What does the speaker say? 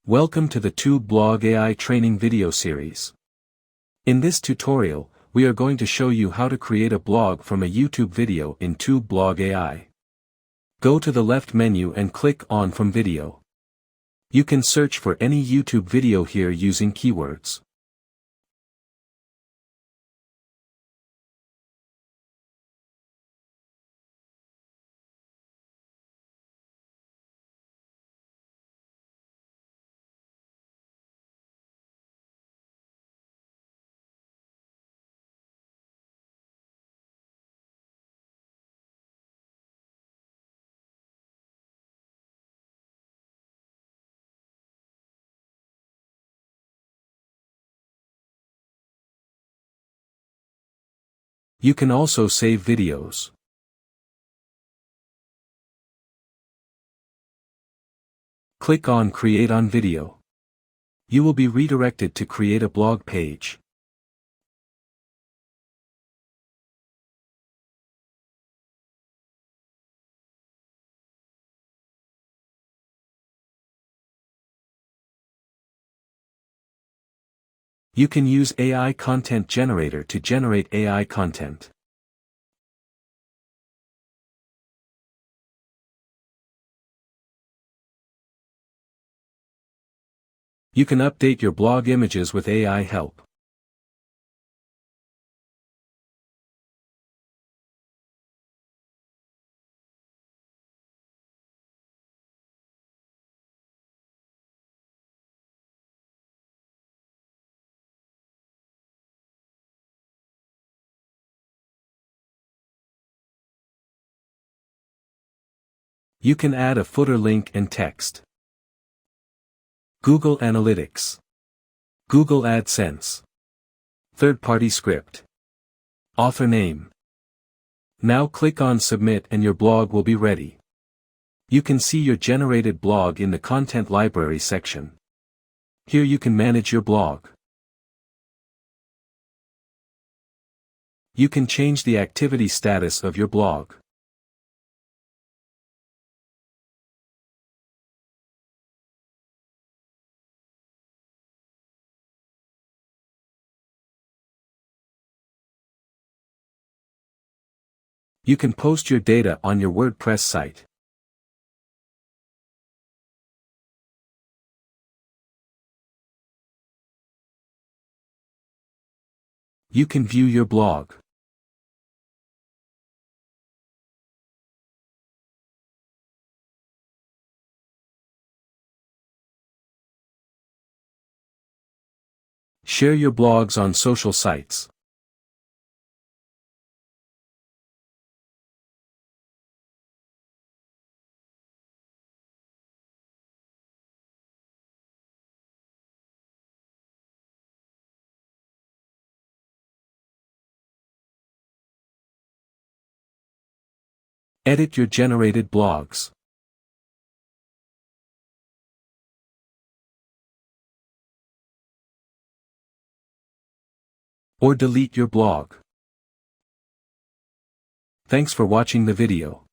Welcome to the Tube Blog AI training video series. In this tutorial, we are going to show you how to create a blog from a YouTube video in Tube Blog AI. Go to the left menu and click on From Video. You can search for any YouTube video here using keywords. You can also save videos. Click on Create on Video. You will be redirected to create a blog page. You can use AI Content Generator to generate AI content. You can update your blog images with AI help. You can add a footer link and text. Google Analytics. Google AdSense. Third-party script. Author name. Now click on Submit and your blog will be ready. You can see your generated blog in the Content Library section. Here you can manage your blog. You can change the activity status of your blog. You can post your data on your WordPress site. You can view your blog. Share your blogs on social sites. Edit your generated blogs. Or delete your blog. Thanks for watching the video.